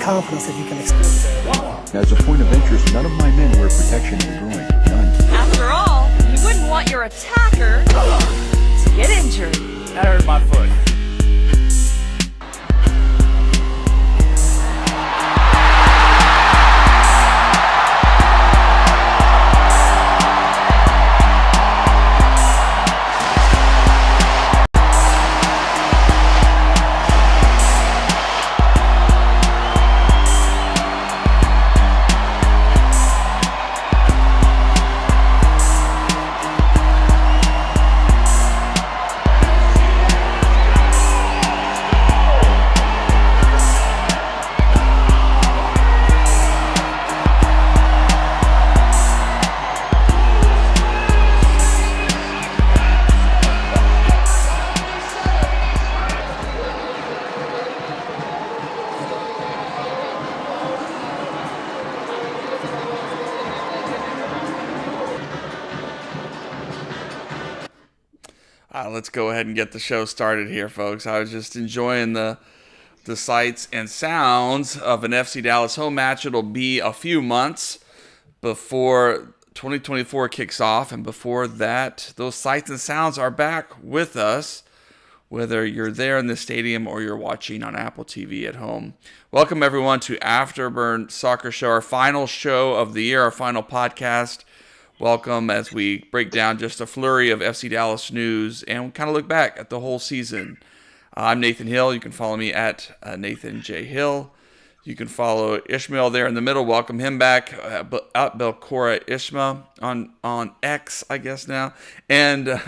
confidence that you can expect. As a point of interest, none of my men wear protection in the groin. None. After all, you wouldn't want your attacker to get injured. That hurt my foot. Let's go ahead and get the show started here, folks. I was just enjoying the sights and sounds of an FC Dallas home match. It'll be a few months before 2024 kicks off, and before that, those sights and sounds are back with us, whether you're there in the stadium or you're watching on Apple TV at home. Welcome, everyone, to Afterburn Soccer Show, our final show of the year, our final podcast. Welcome as we break down just a flurry of FC Dallas news and kind of look back at the whole season. I'm Nathan Hill. You can follow me at Nathan J. Hill. You can follow Ishmael there in the middle. Welcome him back at Belcora Ishma on X, I guess now. And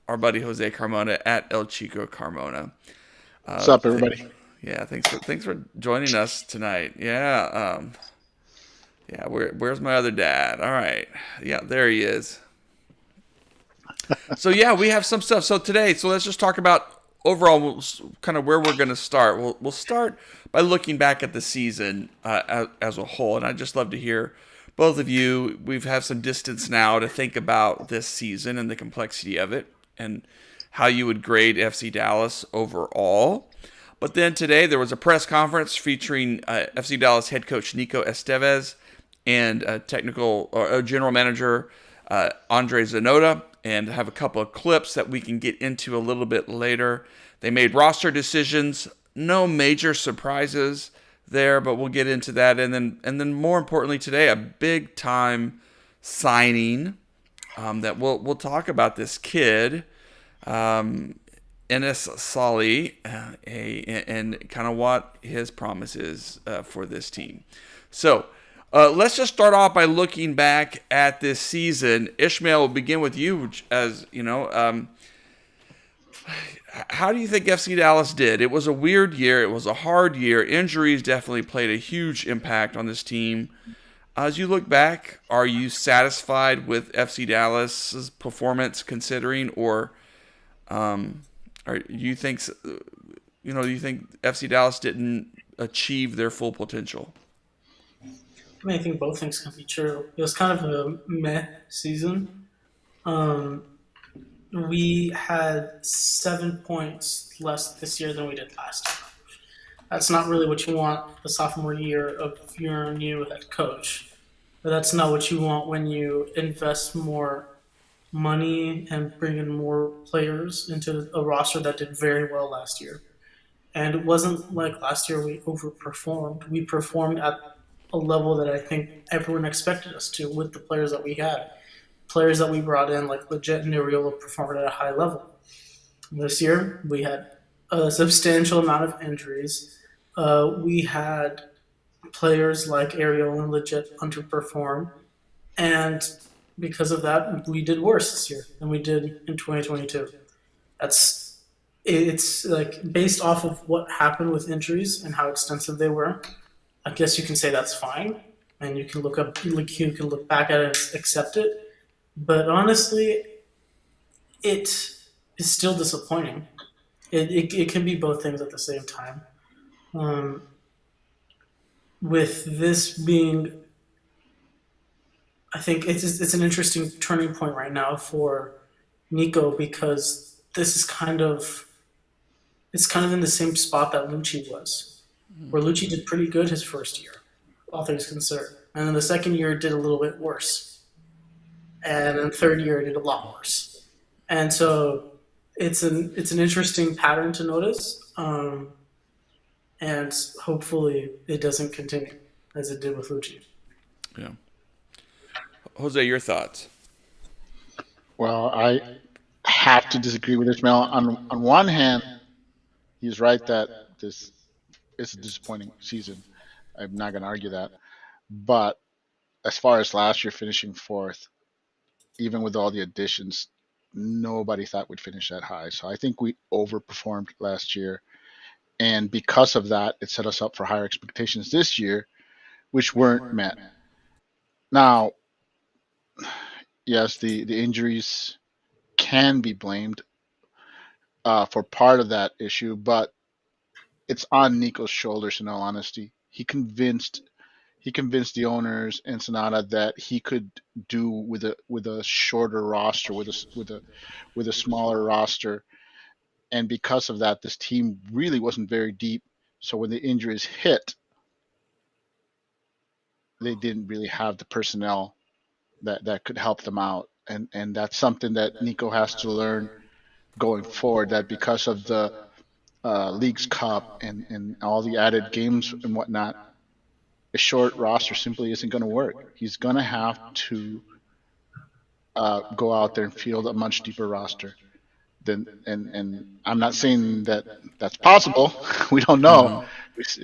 our buddy Jose Carmona at El Chico Carmona. What's up, everybody? Thanks for joining us tonight. Where's my other dad? All right. Yeah, there he is. So, we have some stuff. So, let's just talk about overall kind of where we're going to start. We'll start by looking back at the season as a whole. And I'd just love to hear both of you. We've had some distance now to think about this season and the complexity of it and how you would grade FC Dallas overall. But then today there was a press conference featuring FC Dallas head coach Nico Estevez and general manager Andre Zanotta, and have a couple of clips that we can get into a little bit later. They made roster decisions, no major surprises there, but we'll get into that. And then more importantly today, a big time signing that we'll talk about this kid, Enes Sali, and kind of what his promise is for this team. So. Let's just start off by looking back at this season. Ishmael, will begin with you. As you know, how do you think FC Dallas did? It was a weird year. It was a hard year. Injuries definitely played a huge impact on this team. As you look back, are you satisfied with FC Dallas's performance, considering, or you think FC Dallas didn't achieve their full potential? I think both things can be true. It was kind of a meh season. We had 7 points less this year than we did last year. That's not really what you want the sophomore year of your new head coach. But that's not what you want when you invest more money and bring in more players into a roster that did very well last year. And it wasn't like last year we overperformed. We performed at a level that I think everyone expected us to with the players that we had. Players that we brought in, like Legit and Ariola, performed at a high level. This year, we had a substantial amount of injuries. We had players like Ariola and Legit underperform. And because of that, we did worse this year than we did in 2022. It's like based off of what happened with injuries and how extensive they were. I guess you can say that's fine, and you can look back at it and accept it. But honestly, it is still disappointing. It can be both things at the same time. With this being, I think it's an interesting turning point right now for Nico, because this is kind of in the same spot that Lucci was. where Lucci did pretty good his first year, all things considered. And then the second year did a little bit worse. And then the third year did a lot worse. And so it's an interesting pattern to notice. And hopefully it doesn't continue as it did with Lucci. Yeah. Jose, your thoughts? Well, I have to disagree with Ismail. On one hand, he's right that this is a disappointing season. I'm not going to argue that. But as far as last year finishing fourth, even with all the additions, nobody thought we'd finish that high. So I think we overperformed last year. And because of that, it set us up for higher expectations this year, which weren't met. Now, yes, the injuries can be blamed for part of that issue, but it's on Nico's shoulders. In all honesty, he convinced the owners and Zanotta that he could do with a shorter roster, with a smaller roster, and because of that, this team really wasn't very deep. So when the injuries hit, they didn't really have the personnel that could help them out, and that's something that Nico has to learn going forward. That because of the Leagues Cup and all the added games and whatnot, a short roster simply isn't going to work. He's going to have to go out there and field a much deeper roster. And I'm not saying that that's possible. We don't know.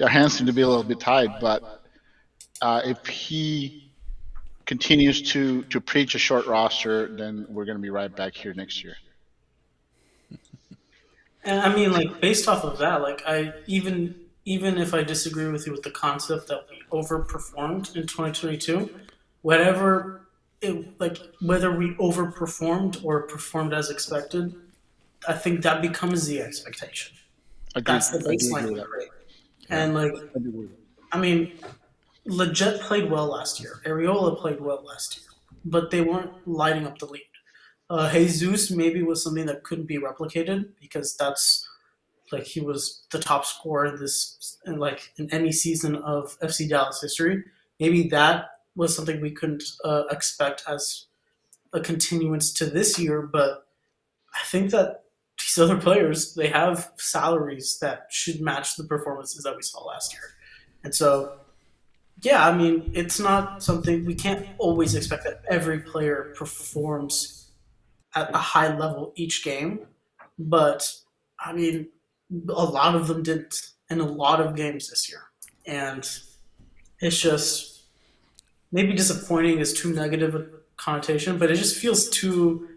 Our hands seem to be a little bit tied. But if he continues to preach a short roster, then we're going to be right back here next year. And I mean, like, based off of that, like, even if I disagree with you with the concept that we overperformed in 2022, whether we overperformed or performed as expected, I think that becomes the expectation. That's the baseline, right? And I mean, Legit played well last year. Areola played well last year, but they weren't lighting up the lead. Jesus maybe was something that couldn't be replicated because that's like he was the top scorer in any season of FC Dallas history. Maybe that was something we couldn't expect as a continuance to this year, but I think that these other players, they have salaries that should match the performances that we saw last year. And so, yeah, I mean, it's not something we can't always expect that every player performs at a high level each game. But, I mean, a lot of them didn't in a lot of games this year. And it's just maybe disappointing is too negative a connotation, but it just feels too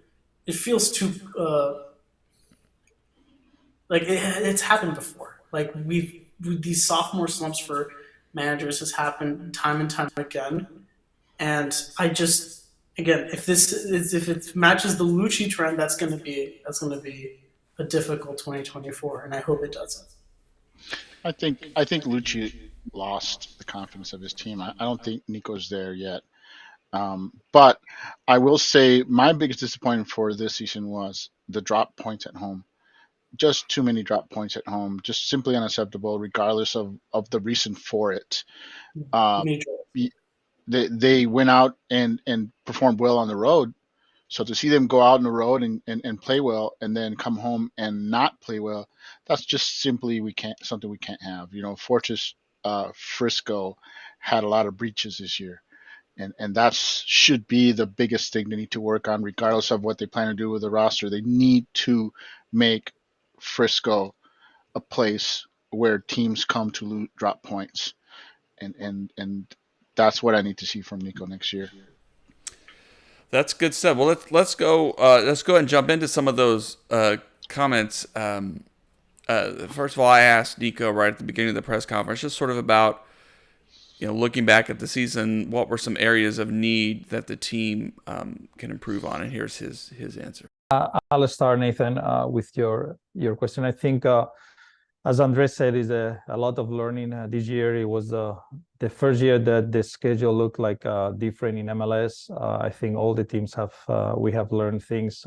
like it's happened before. Like these sophomore slumps for managers has happened time and time again. And I just, again, if it matches the Lucci trend, that's going to be a difficult 2024, and I hope it doesn't. I think Lucci lost the confidence of his team. I don't think Nico's there yet. But I will say my biggest disappointment for this season was the drop points at home. Just too many drop points at home, just simply unacceptable, regardless of the reason for it. They went out and performed well on the road. So to see them go out on the road and play well and then come home and not play well, that's just simply something we can't have. You know, Fortress Frisco had a lot of breaches this year. And that should be the biggest thing they need to work on, regardless of what they plan to do with the roster. They need to make Frisco a place where teams come to drop points. And that's what I need to see from Nico next year. That's good stuff. Well, let's go and jump into some of those comments. First of all, I asked Nico right at the beginning of the press conference, just sort of about, you know, looking back at the season, what were some areas of need that the team can improve on? And here's his answer. I'll start, Nathan, with your question. I think, as Andres said, is a lot of learning. This year, it was the first year that the schedule looked like different in MLS. I think all the teams have learned things.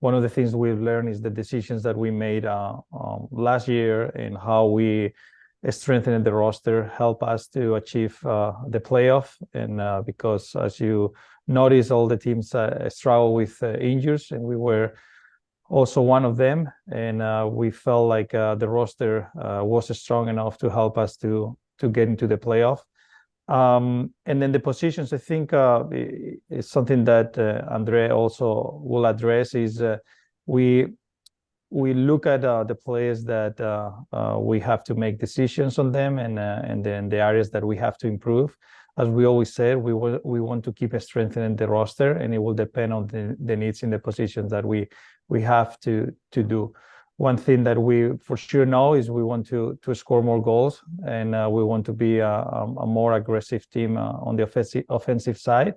One of the things we've learned is the decisions that we made last year and how we strengthening the roster help us to achieve the playoff. And because, as you notice, all the teams struggle with injuries, and we were also one of them. And we felt like the roster was strong enough to help us to get into the playoff. And then the positions, I think, is something that Andre also will address. Is we look at the players that we have to make decisions on them, and then the areas that we have to improve. As we always said, we want to keep strengthening the roster, and it will depend on the needs in the positions that we have to do. One thing that we for sure know is we want to score more goals, and we want to be a more aggressive team on the offensive side.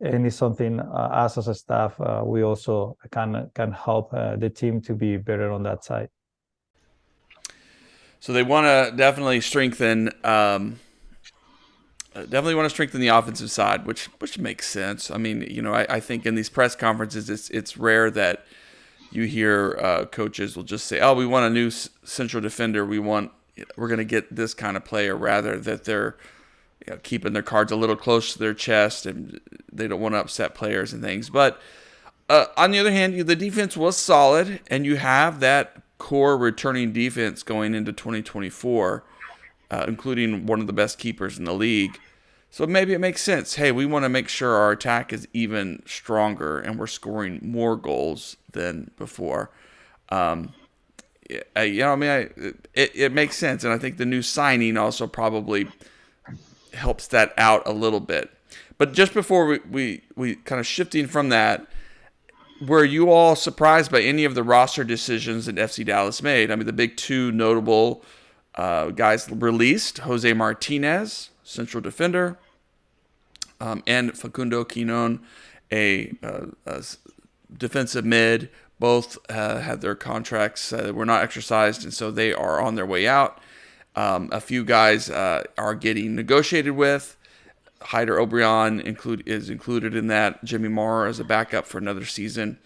And it's something us as a staff, we also can help the team to be better on that side. So they want to definitely strengthen. Definitely want to strengthen the offensive side, which makes sense. I mean, I think in these press conferences, it's rare that you hear coaches will just say, "Oh, we want a new central defender. We're going to get this kind of player," rather that they're keeping their cards a little close to their chest and they don't want to upset players and things. But on the other hand, the defense was solid, and you have that core returning defense going into 2024, including one of the best keepers in the league. So maybe it makes sense. Hey, we want to make sure our attack is even stronger and we're scoring more goals than before. It makes sense, and I think the new signing also probably helps that out a little bit. But just before we kind of shifting from that, were you all surprised by any of the roster decisions that FC Dallas made? I mean, the big two notable guys released: Jose Martinez, central defender, and Facundo Quinon, a defensive mid. Both had their contracts were not exercised, and so they are on their way out. A few guys are getting negotiated with. Hyder Obrian is included in that. Jimmy Moore as a backup for another season.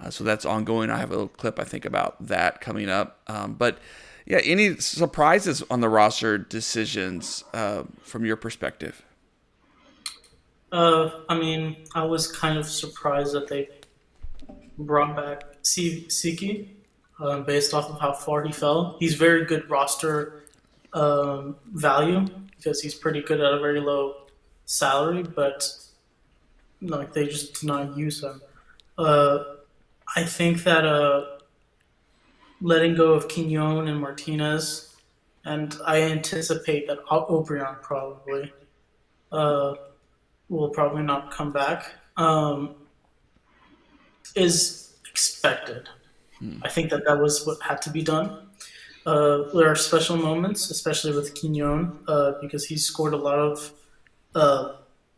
So that's ongoing. I have a little clip, I think, about that coming up. But yeah, any surprises on the roster decisions from your perspective? I mean, I was kind of surprised that they brought back Siki based off of how far he fell. He's very good roster value because he's pretty good at a very low salary, but like they just did not use him. I think that letting go of Quignon and Martinez, and I anticipate that Obrian probably will probably not come back, is expected. I think that was what had to be done. There are special moments, especially with Quignon, because he scored a lot of.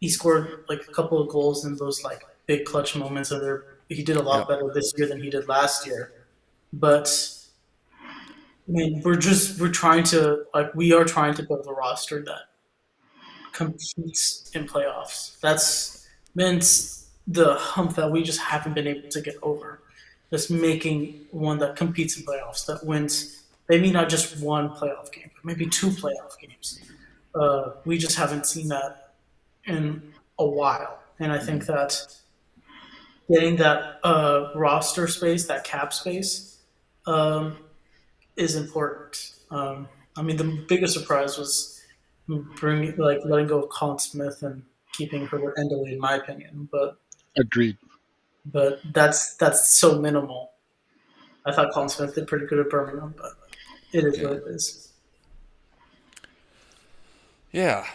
He scored like a couple of goals in those like big clutch moments, and he did a lot better this year than he did last year. But I mean, we are trying to build a roster that competes in playoffs. That's been the hump that we just haven't been able to get over. Just making one that competes in playoffs, that wins maybe not just one playoff game, but maybe two playoff games. We just haven't seen that in a while. And I think that getting that roster space, that cap space, is important. I mean, the biggest surprise was letting go of Colin Smith and keeping Herbert Endeley, in my opinion. But Agreed. But that's so minimal. I thought Colin Smith did pretty good at Birmingham, but it is what it is. Yeah,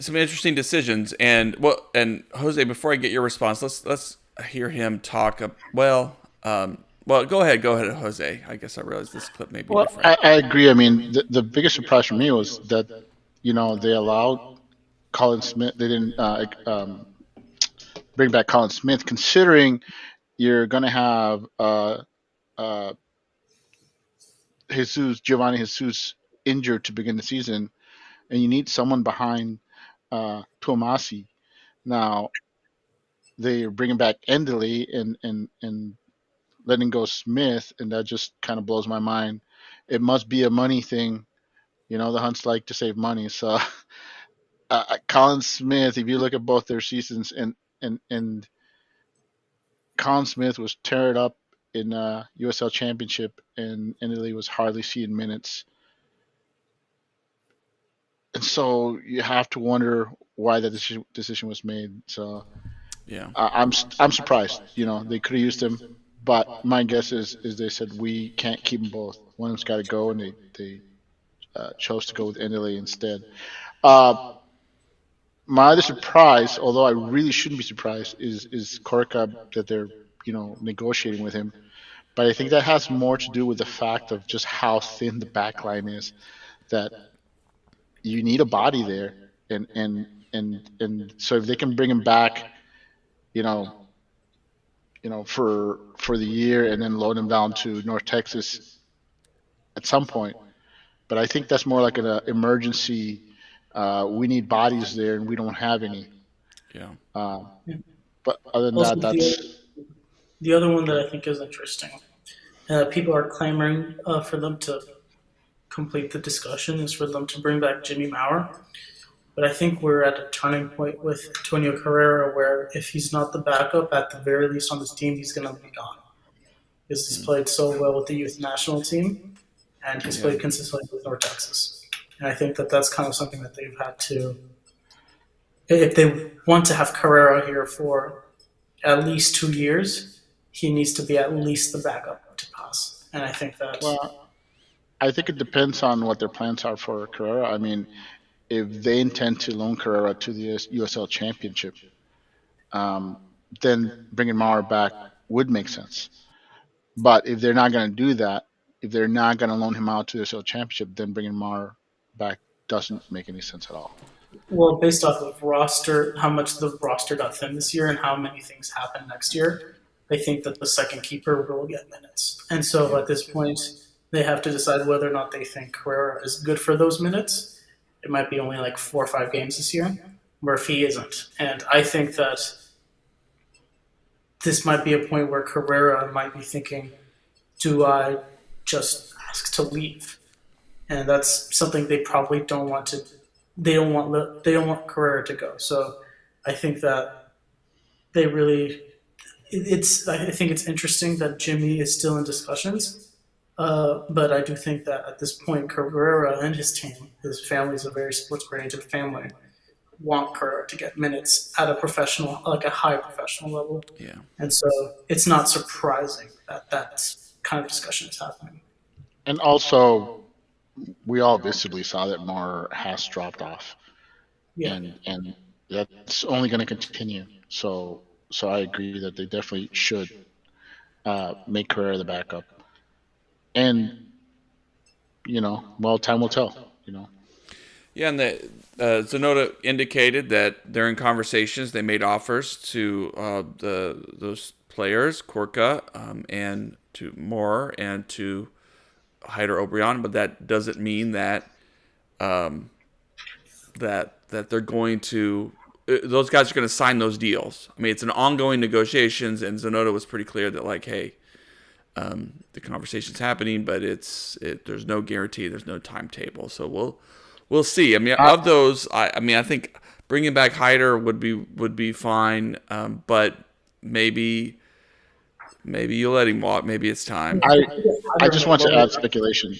some interesting decisions, and Jose, before I get your response, let's hear him talk. Well, go ahead, Jose. I guess I realize this clip may be different. I agree. I mean, the biggest surprise for me was that they allowed Colin Smith. They didn't bring back Colin Smith, considering you're going to have Giovanni Jesus injured to begin the season, and you need someone behind Tuamasi. Now they're bringing back Endeley and letting go Smith, and that just kind of blows my mind. It must be a money thing, The Hunts like to save money. So Colin Smith, if you look at both their seasons, and Colin Smith was teared up in USL Championship, and Italy was hardly seeing minutes. And so you have to wonder why that decision was made. So Yeah. I'm surprised. They could have used him, but my guess is they said we can't keep them both. One of them's got to go, and they chose to go with Italy instead. My other surprise, although I really shouldn't be surprised, is Korka that they're negotiating with him. But I think that has more to do with the fact of just how thin the back line is. That you need a body there, and so if they can bring him back, for the year and then load him down to North Texas at some point. But I think that's more like an emergency. We need bodies there, and we don't have any. Yeah. But other than Also, that, that's the other one that I think is interesting. People are clamoring for them to complete the discussion is for them to bring back Jimmy Maurer. But I think we're at a turning point with Antonio Carrera where if he's not the backup, at the very least on this team, he's going to be gone. Because he's played so well with the youth national team, and he's played consistently with North Texas. And I think that that's kind of something that they've had to – if they want to have Carrera here for at least 2 years, he needs to be at least the backup to Paz. And I think that – well, I think it depends on what their plans are for Carrera. I mean, if they intend to loan Carrera to the USL Championship, then bringing Maurer back would make sense. But if they're not going to do that, if they're not going to loan him out to the USL Championship, then bringing Maurer back doesn't make any sense at all. Well, based off of roster, how much the roster got thin this year and how many things happen next year, I think that the second keeper will get minutes. And so at this point, they have to decide whether or not they think Carrera is good for those minutes. It might be only like 4 or 5 games this year, or if he isn't. And I think that this might be a point where Carrera might be thinking, do I just ask to leave? And that's something they probably don't want to. They don't want Carrera to go. So I think that they really. I think it's interesting that Jimmy is still in discussions. But I do think that at this point, Carrera and his team, his family is a very sports-oriented family, want Carrera to get minutes at a professional, like a high professional level. Yeah. And so it's not surprising that that kind of discussion is happening. And also, we all visibly saw that Maurer has dropped off, Yeah. and that's only going to continue. So I agree that they definitely should make Carrera the backup. And time will tell. Yeah, and Zanotta indicated that they're in conversations. They made offers to those players, Korka, and to Moore and to Hyder Obrian, but that doesn't mean that that they're going to. Those guys are going to sign those deals. I mean, it's an ongoing negotiations, and Zanotta was pretty clear that, like, hey, the conversation's happening, but there's no guarantee, there's no timetable. So we'll see. I mean, of those, I think bringing back Hyder would be fine, but maybe you let him walk. Maybe it's time. I just want to add speculation.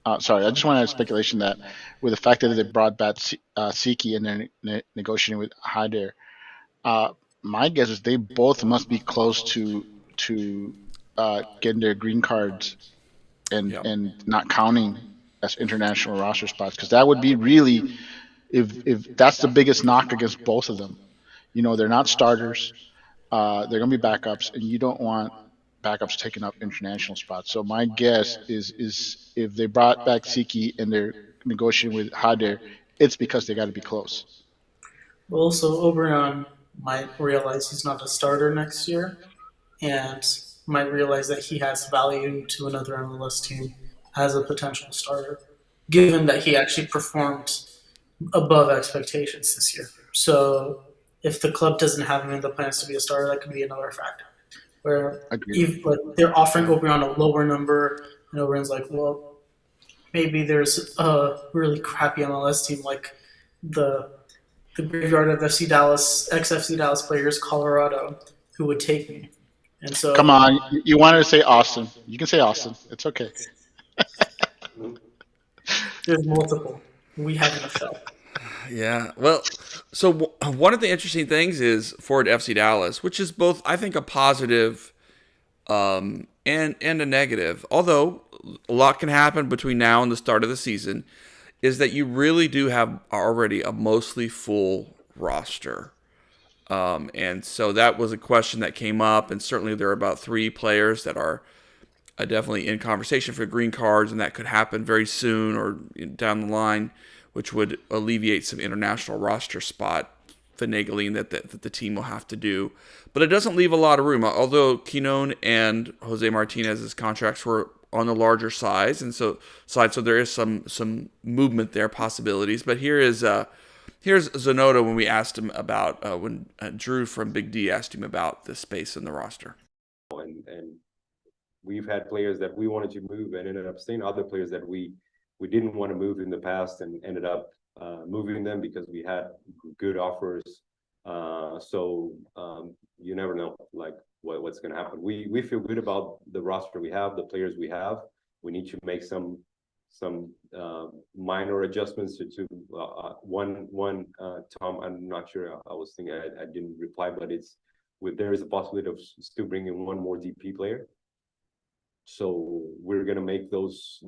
I just want to add speculation that with the fact that they brought back Siki and they're negotiating with Hyder, my guess is they both must be close to getting their green cards and not counting as international roster spots, because that would be really if that's the biggest knock against both of them. They're not starters. They're going to be backups, and you don't want backups taking up international spots. So my guess is if they brought back Siki and they're negotiating with Hyder, it's because they got to be close. Well, also Obrian might realize he's not a starter next year, and might realize that he has value to another MLS team as a potential starter, given that he actually performed above expectations this year. So if the club doesn't have him in the plans to be a starter, that could be another factor. Where they're offering Obrian a lower number, and Obrian's like, well, maybe there's a really crappy MLS team like the graveyard of FC Dallas, ex FC Dallas players, Colorado, who would take me. And Come so on, you wanted to say Austin. You can say Austin. It's okay. there's multiple. We have NFL. Yeah. Well, so one of the interesting things is for FC Dallas, which is both, I think, a positive and a negative. Although a lot can happen between now and the start of the season, is that you really do have already a mostly full roster. And so that was a question that came up, and certainly there are about 3 players that are definitely in conversation for green cards, and that could happen very soon or down the line, which would alleviate some international roster spot finagling that the team will have to do. But it doesn't leave a lot of room, although Quinón and Jose Martinez's contracts were on the larger size, and so there is some movement there, possibilities. But here's Zanotta when we asked him about when Drew from Big D asked him about the space in the roster. And we've had players that we wanted to move and ended up staying. Other players that we didn't want to move in the past and ended up moving them because we had good offers. So you never know, like what's going to happen. We feel good about the roster we have, the players we have. We need to make some minor adjustments to one. Tom, I'm not sure. I was thinking I didn't reply, but there is a possibility of still bringing one more DP player. So we're going to make those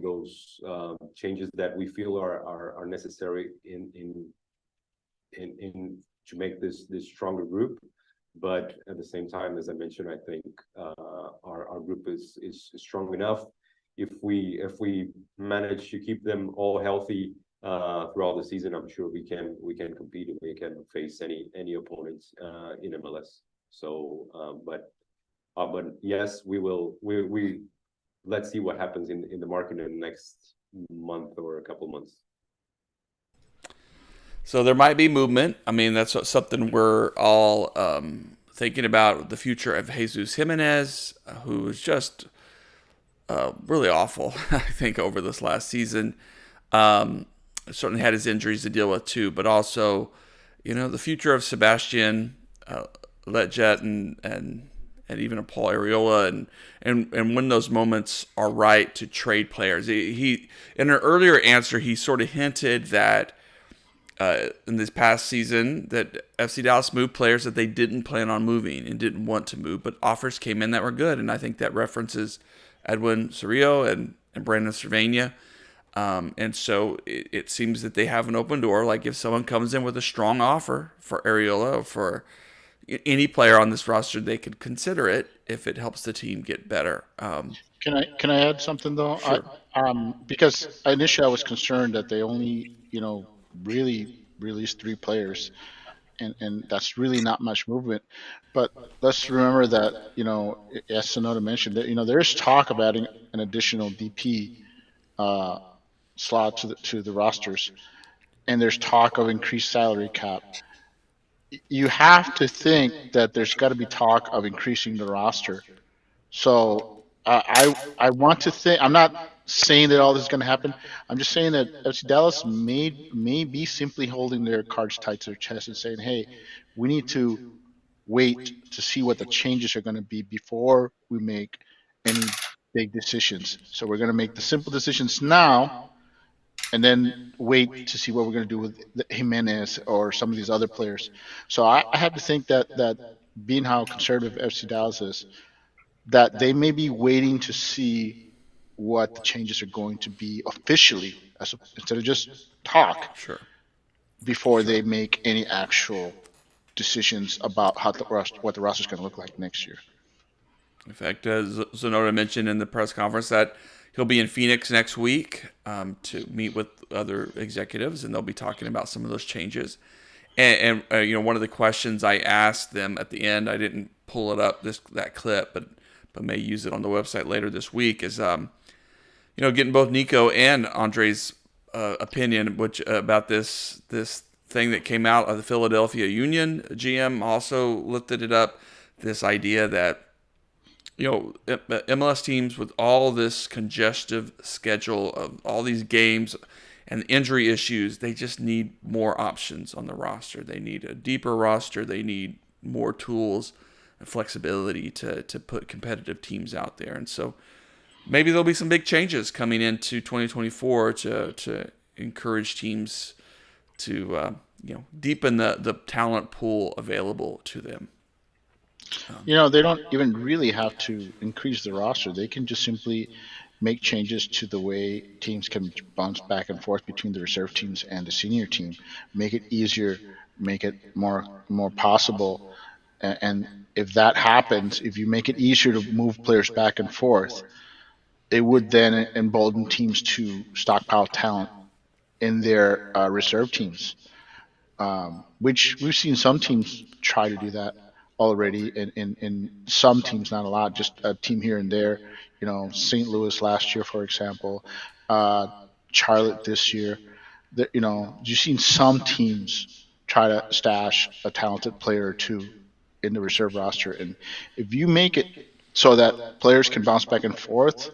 changes that we feel are necessary in to make this stronger group. But at the same time, as I mentioned, I think our group is strong enough. If we manage to keep them all healthy throughout the season, I'm sure we can compete and we can face any opponents in MLS. So, but yes, we will. We let's see what happens in the market in the next month or a couple months. So there might be movement. I mean, that's something we're all thinking about, the future of Jesus Jimenez, who was just really awful, I think, over this last season. Certainly had his injuries to deal with too, but also, the future of Sebastian Letjet and even a Paul Arriola, and when those moments are right to trade players. He in an earlier answer, he sort of hinted that in this past season that FC Dallas moved players that they didn't plan on moving and didn't want to move, but offers came in that were good, and I think that references Edwin Cerrillo and Brandon Cervania. And so it seems that they have an open door. Like if someone comes in with a strong offer for Arriola or for any player on this roster, they could consider it if it helps the team get better. Can I add something though? Sure. Because initially I was concerned that they only really released 3 players, and that's really not much movement. But let's remember that as Zanotta mentioned, that there's talk of adding an additional DP slot to the rosters, and there's talk of increased salary cap. You have to think that there's got to be talk of increasing the roster. So I want to think. I'm not saying that all this is going to happen. I'm just saying that FC Dallas may be simply holding their cards tight to their chest and saying, "Hey, we need to wait to see what the changes are going to be before we make any big decisions. So we're going to make the simple decisions now, and then wait to see what we're going to do with Jimenez or some of these other players." So I have to think that being how conservative FC Dallas is, that they may be waiting to see what the changes are going to be officially, instead of just talk, Sure. before they make any actual decisions about what the roster is going to look like next year. In fact, Zanotta mentioned in the press conference that he'll be in Phoenix next week to meet with other executives, and they'll be talking about some of those changes. And one of the questions I asked them at the end, I didn't pull it up that clip, but may use it on the website later this week, is getting both Nico and Andre's opinion, which about this thing that came out of the Philadelphia Union. GM also lifted it up. This idea that MLS teams with all this congestive schedule of all these games and injury issues, they just need more options on the roster. They need a deeper roster. They need more tools and flexibility to put competitive teams out there. And so maybe there'll be some big changes coming into 2024 to encourage teams to deepen the talent pool available to them. They don't even really have to increase the roster. They can just simply make changes to the way teams can bounce back and forth between the reserve teams and the senior team. Make it easier, make it more possible. And if that happens, if you make it easier to move players back and forth, it would then embolden teams to stockpile talent in their reserve teams, which we've seen some teams try to do that already. In some teams, not a lot, just a team here and there. St. Louis last year, for example, Charlotte this year. You've seen some teams try to stash a talented player or two in the reserve roster, and if you make it so that players can bounce back and forth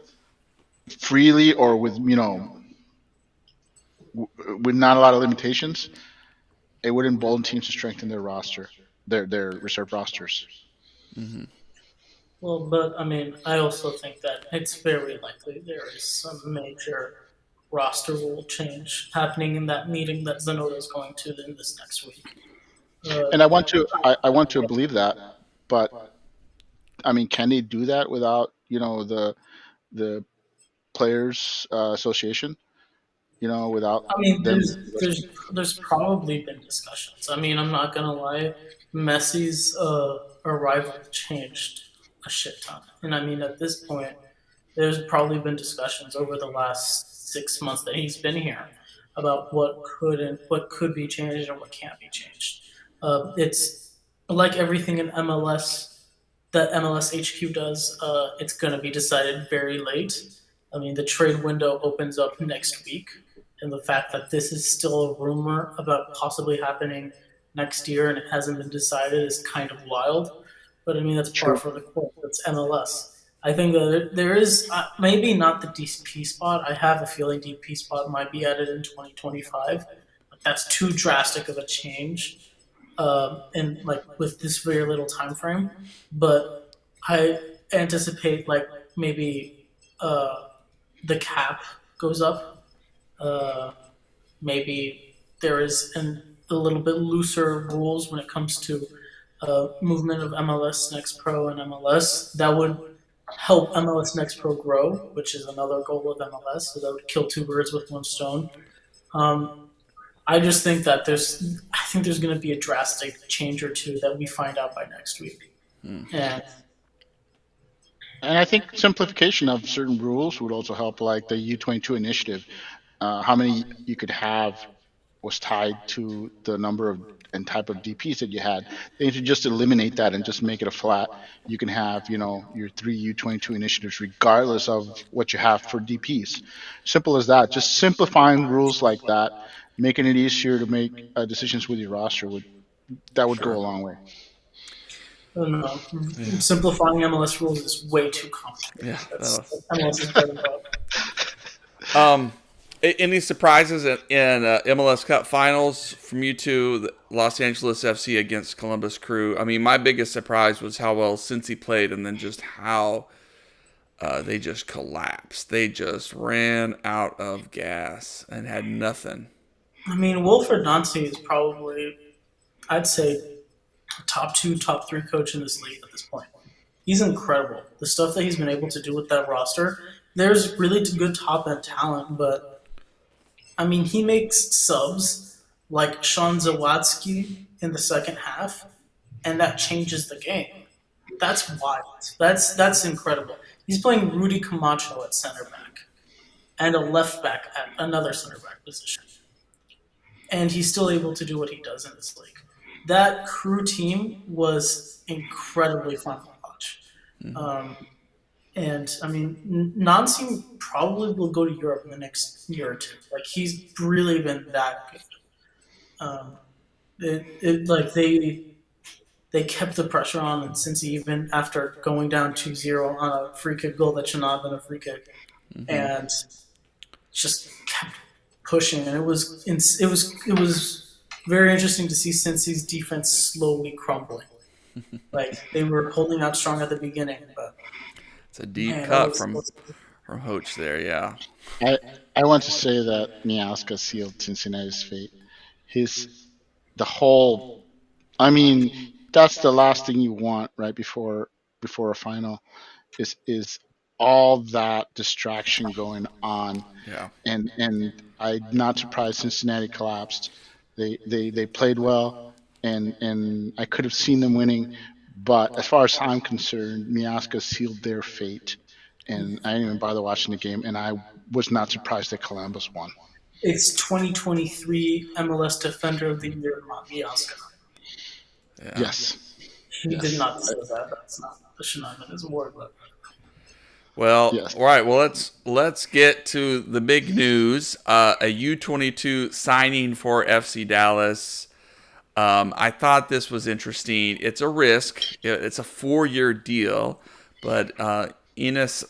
freely or with with not a lot of limitations, it would embolden teams to strengthen their roster, their reserve rosters. Mm-hmm. Well, but I mean, I also think that it's very likely there is some major roster rule change happening in that meeting that Zanotta is going to in this next week. And I want to believe that, but I mean, can they do that without the players association? Without I mean, them. there's probably been discussions. I mean, I'm not gonna lie, Messi's arrival changed a shit ton, and I mean, at this point, there's probably been discussions over the last 6 months that he's been here about what could be changed and what can't be changed. It's like everything in MLS that MLS HQ does. It's going to be decided very late. I mean, the trade window opens up next week, and the fact that this is still a rumor about possibly happening next year and it hasn't been decided is kind of wild. But I mean, that's par for the course. It's MLS. I think that there is maybe not the DP spot. I have a feeling DP spot might be added in 2025. But that's too drastic of a change, and like with this very little time frame. But I anticipate like maybe the cap goes up. Maybe there is a little bit looser rules when it comes to movement of MLS Next Pro and MLS. That would help MLS Next Pro grow, which is another goal of MLS. So that would kill two birds with one stone. I just think that there's going to be a drastic change or two that we find out by next week. And I think simplification of certain rules would also help, like the U22 initiative. How many you could have was tied to the number of and type of DPs that you had. They need to just eliminate that and just make it a flat. You can have, your 3 U22 initiatives regardless of what you have for DPs. Simple as that. Just simplifying rules like that, making it easier to make decisions with your roster would go a long way. I don't know. Simplifying MLS rules is way too complicated. Yeah, That's MLS is better about. Any surprises in MLS Cup finals from you two? The Los Angeles FC against Columbus Crew. I mean, my biggest surprise was how well Cincy played, and then just how they just collapsed. They just ran out of gas and had nothing. I mean, Wilfred Nancy is probably, I'd say, top 2, top 3 coach in this league at this point. He's incredible. The stuff that he's been able to do with that roster, there's really good top-end talent, but I mean, he makes subs like Sean Zawadsky in the second half, and that changes the game. That's wild. That's incredible. He's playing Rudy Camacho at center back and a left back at another center back position. And he's still able to do what he does in this league. That Crew team was incredibly fun to watch. And I mean, Nancy probably will go to Europe in the next year or two. Like, he's really been that good. they kept the pressure on, and since even after going down 2-0 on a free kick goal that should not have been a free kick, and just kept pushing, and it was very interesting to see Cincy's defense slowly crumbling. Like they were holding out strong at the beginning, but It's a deep man, cut from Hoach there. Yeah. I I want to say that Miazga sealed Cincinnati's fate. His the whole I mean, that's the last thing you want right before a final is all that distraction going on, Yeah. and I'm not surprised Cincinnati collapsed. They played well, and I could have seen them winning, but as far as I'm concerned, Miazga sealed their fate, and I didn't even bother watching the game, and I was not surprised that Columbus won. it's 2023 MLS Defender of the Year, Miazga. Yeah. Yes, He did yes, not deserve that. That should not have been his award, but Well, yes. all right. Well, let's get to the big news. A U-22 signing for FC Dallas. I thought this was interesting. It's a risk. It's a 4-year deal, but Ines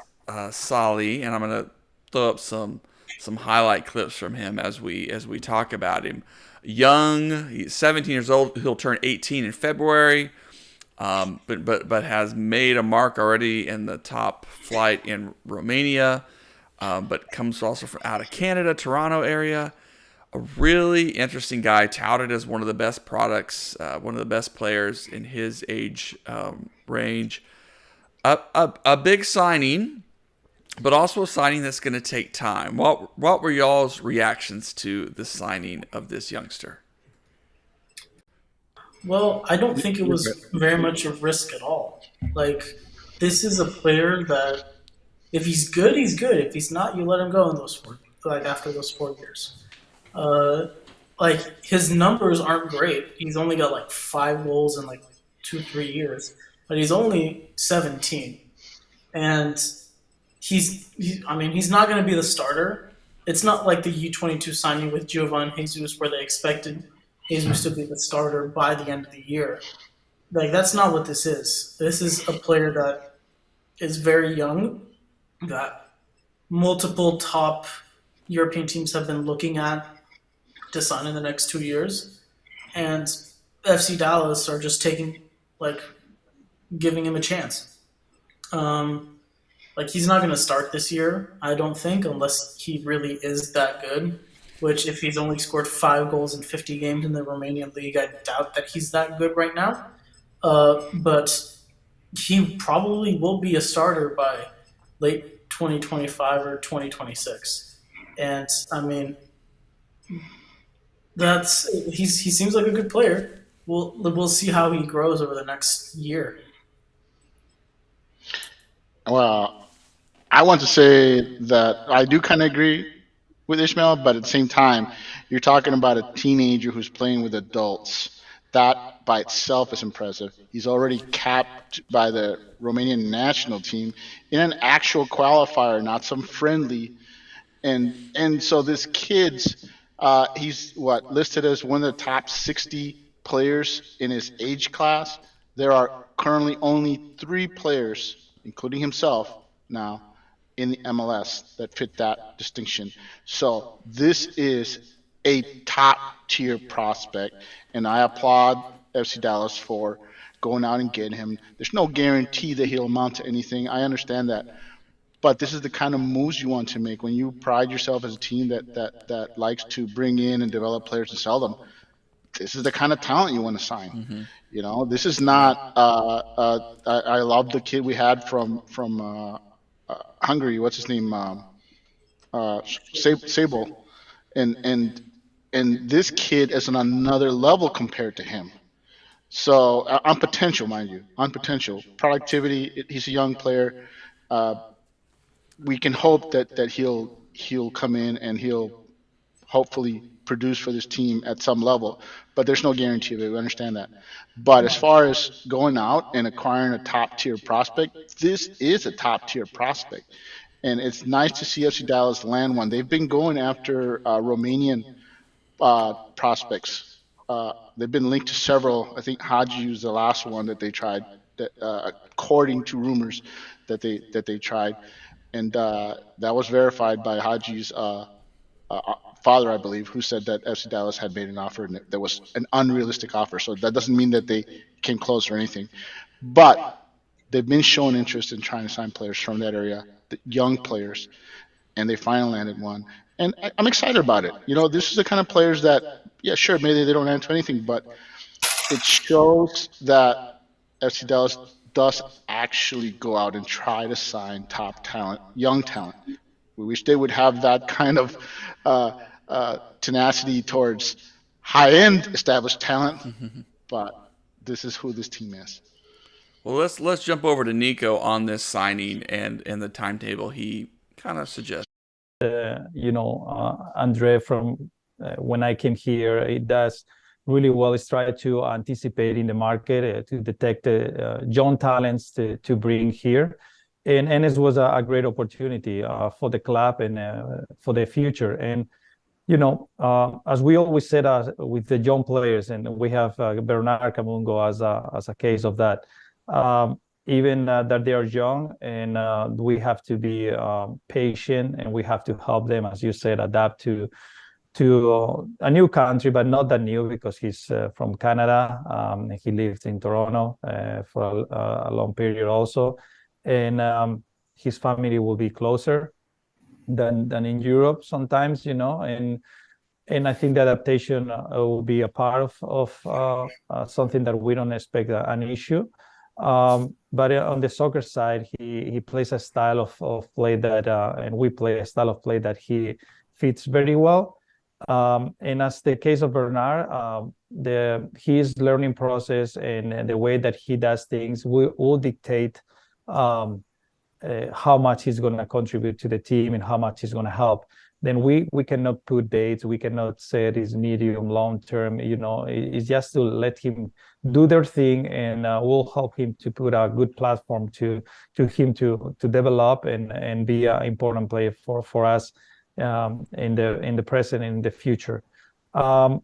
Sali, and I'm gonna throw up some highlight clips from him as we talk about him. Young, he's 17 years old. He'll turn 18 in February. But has made a mark already in the top flight in Romania, but comes also from out of Canada, Toronto area. A really interesting guy, touted as one of the best products, one of the best players in his age range. A big signing, but also a signing that's going to take time. What were y'all's reactions to the signing of this youngster? well, I don't think it was very much a risk at all. Like this is a player that if he's good, he's good. If he's not, you let him go in after those 4 years. Uh, like his numbers aren't great. He's only got like 5 goals in like 2-3 years, but he's only 17, and he's not going to be the starter. It's not like the U-22 signing with Giovan Jesus where they expected Jesus to be the starter by the end of the year. Like that's not what this is. This is a player that is very young, that multiple top European teams have been looking at to sign in the next 2 years, and FC Dallas are just giving him a chance. Like he's not going to start this year, I don't think, unless he really is that good. Which, if he's only scored 5 goals in 50 games in the Romanian league, I doubt that he's that good right now. But he probably will be a starter by late 2025 or 2026. And I mean, he seems like a good player. We'll see how he grows over the next year. Well, I want to say that I do kind of agree with Ishmael, but at the same time, you're talking about a teenager who's playing with adults. That by itself is impressive. He's already capped by the Romanian national team in an actual qualifier, not some friendly. And so this kid's he's what listed as one of the top 60 players in his age class. There are currently only 3 players, including himself now, in the MLS that fit that distinction. So this is a top tier prospect, and I applaud FC Dallas for going out and getting him. There's no guarantee that he'll amount to anything. I understand that, but this is the kind of moves you want to make when you pride yourself as a team that likes to bring in and develop players and sell them. This is the kind of talent you want to sign. Mm-hmm. You know, this is not. I love the kid we had from Hungary. What's his name? Sable, and this kid is on another level compared to him. So on potential, mind you, on potential productivity, he's a young player. We can hope that he'll come in and he'll hopefully produce for this team at some level, but there's no guarantee of it. We understand that. But as far as going out and acquiring a top tier prospect, this is a top tier prospect, and it's nice to see FC Dallas land one. They've been going after Romanian prospects they've been linked to several. I think Haji was the last one that they tried. That according to rumors that they tried, and that was verified by Haji's father, I believe, who said that FC Dallas had made an offer and that was an unrealistic offer. So that doesn't mean that they came close or anything, but they've been showing interest in trying to sign players from that area, the young players, and they finally landed one. And I'm excited about it. You know, this is the kind of players that, yeah, sure, maybe they don't answer anything, but it shows that FC Dallas does actually go out and try to sign top talent, young talent. We wish they would have that kind of tenacity towards high-end established talent, but this is who this team is. Well, let's jump over to Nico on this signing and the timetable he kind of suggests. Andre, from when I came here, it does really well is try to anticipate in the market to detect young talents to bring here. And it was a great opportunity for the club and for the future. And, as we always said with the young players, and we have Bernard Camungo as a case of that, even that they are young, and we have to be patient, and we have to help them, as you said, adapt to a new country, but not that new because he's from Canada. He lived in Toronto for a long period also, and his family will be closer than in Europe sometimes, and I think the adaptation will be a part of something that we don't expect an issue. But on the soccer side, he plays a style of play that, and we play a style of play that he fits very well. And as the case of Bernard, his learning process and the way that he does things will dictate how much he's going to contribute to the team and how much he's going to help. Then we cannot put dates. We cannot say it is medium, long term. It's just to let him do their thing, and we'll help him to put a good platform to him to develop and be an important player for us in the present and in the future. On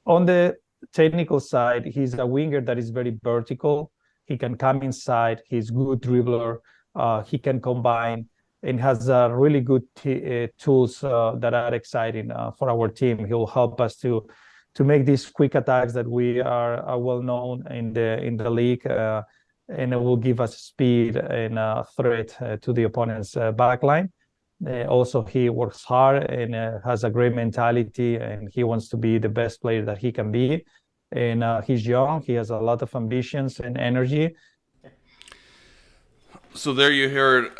the technical side, he's a winger that is very vertical. He can come inside. He's a good dribbler. He can combine and has really good tools that are exciting for our team. He'll help us to make these quick attacks that we are well known in the league, and it will give us speed and threat to the opponent's backline. Also, he works hard and has a great mentality, and he wants to be the best player that he can be. And he's young. He has a lot of ambitions and energy. So there you heard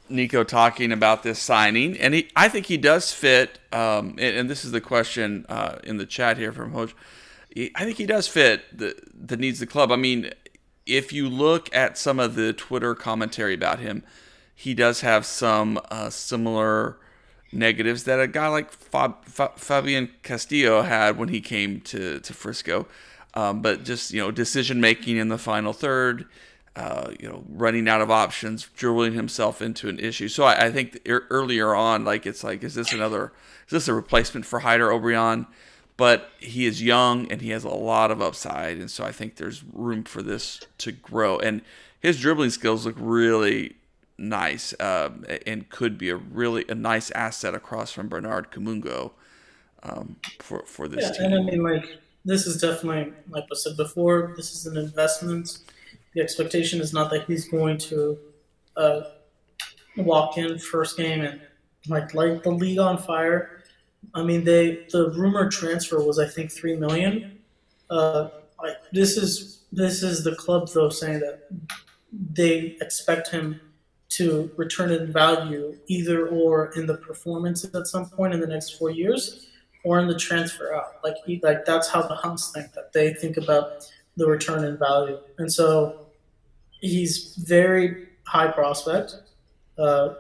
Nico talking about this signing, and I think he does fit. And this is the question in the chat here from Hoj. I think he does fit the needs of the club. I mean, if you look at some of the Twitter commentary about him, he does have some similar negatives that a guy like Fabian Castillo had when he came to Frisco. But just decision making in the final third. Running out of options, dribbling himself into an issue. So I think earlier on, is this a replacement for Hyder Obrian? But he is young and he has a lot of upside, and so I think there's room for this to grow. And his dribbling skills look really nice, and could be a nice asset across from Bernard Camungo for this team. And I mean, this is definitely, like I said before, this is an investment. The expectation is not that he's going to walk in first game and light the league on fire. I mean, the rumored transfer was, I think, $3 million. This is the club though saying that they expect him to return in value either or in the performance at some point in the next 4 years, or in the transfer out. That's how the Hunts think, that they think about the return in value, and so. He's very high prospect. It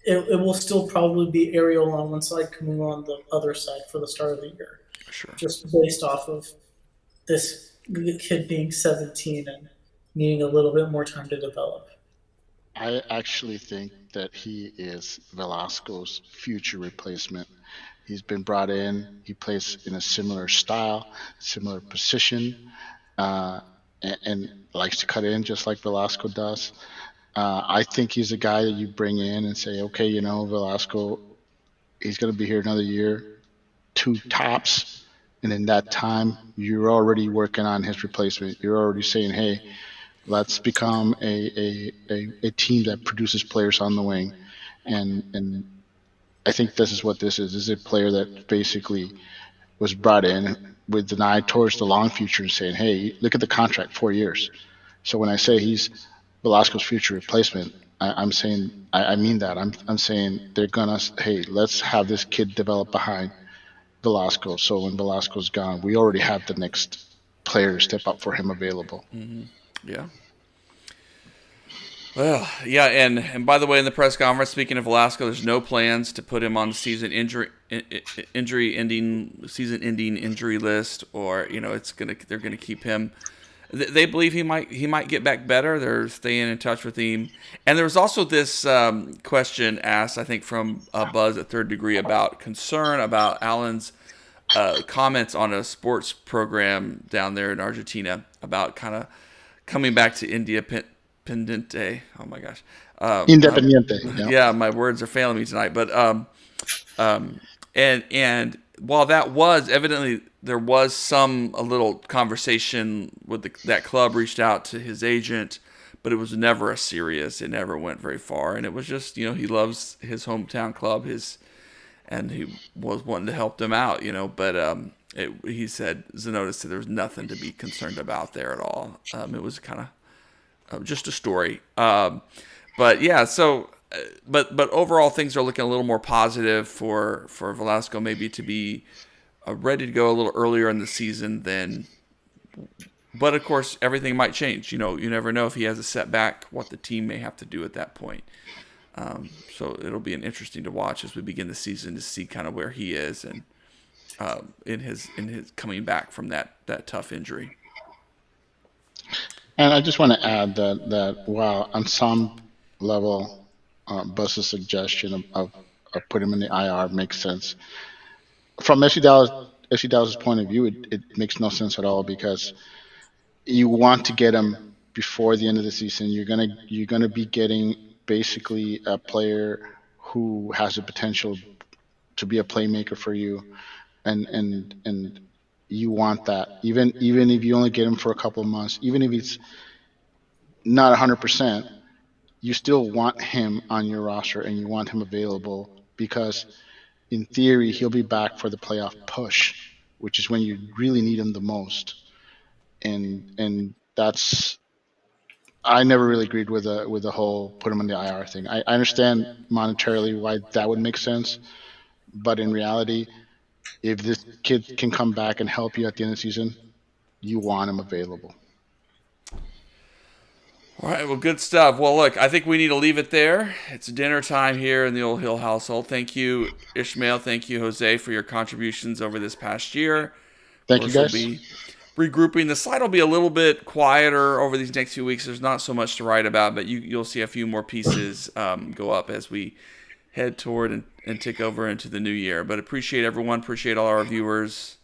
will still probably be Ariel on one side, Camus on the other side for the start of the year. Sure. Just based off of this kid being 17 and needing a little bit more time to develop. I actually think that he is Velasco's future replacement. He's been brought in. He plays in a similar style, similar position, and likes to cut in just like Velasco does. I think he's a guy that you bring in and say, okay, Velasco, he's going to be here another year, two tops. And in that time, you're already working on his replacement. You're already saying, hey, let's become a team that produces players on the wing. And I think this is what this is. This is a player that basically was brought in with an eye towards the long future and saying, hey, look at the contract, 4 years. So when I say he's Velasco's future replacement, I'm saying I mean that. I'm saying they're gonna, hey, let's have this kid develop behind Velasco. So when Velasco's gone, we already have the next player to step up for him available. Yeah. Well, yeah, and by the way, in the press conference, speaking of Velasco, there's no plans to put him on the season ending injury list, or they're gonna keep him. They believe he might get back better. They're staying in touch with him. And there was also this question asked, I think, from Buzz at Third Degree about concern about Alan's comments on a sports program down there in Argentina about kind of coming back to Independiente. Oh my gosh. Independiente. Yeah, my words are failing me tonight. But and while that was evidently, there was a little conversation with that club reached out to his agent, but it was never serious. It never went very far, and it was just he loves his hometown club, and he was wanting to help them out, But he said Zanotta said there was nothing to be concerned about there at all. It was kind of just a story. But yeah, so. But overall, things are looking a little more positive for Velasco, maybe to be ready to go a little earlier in the season than. But of course, everything might change. You never know if he has a setback, what the team may have to do at that point. So it'll be interesting to watch as we begin the season to see kind of where he is and in his coming back from that tough injury. And I just want to add that while on some level, Buzz's suggestion of putting him in the IR makes sense. From FC Dallas's point of view, it makes no sense at all because you want to get him before the end of the season. You're gonna be getting basically a player who has the potential to be a playmaker for you, and you want that. Even if you only get him for a couple of months, even if it's not 100%. You still want him on your roster and you want him available because in theory he'll be back for the playoff push, which is when you really need him the most. And that's I never really agreed with the whole put him on the IR thing. I understand monetarily why that would make sense, but in reality, if this kid can come back and help you at the end of the season, you want him available. All right, well, good stuff. Well, look, I think we need to leave it there. It's dinner time here in the Old Hill household. Thank you, Ishmael. Thank you, Jose, for your contributions over this past year. Thank you, guys. We'll be regrouping. The site will be a little bit quieter over these next few weeks. There's not so much to write about, but you'll see a few more pieces go up as we head toward and take over into the new year. But appreciate everyone. Appreciate all our viewers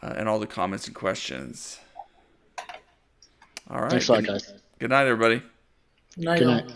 and all the comments and questions. All right. Thanks a lot, guys. Good night, everybody. Night. Good night.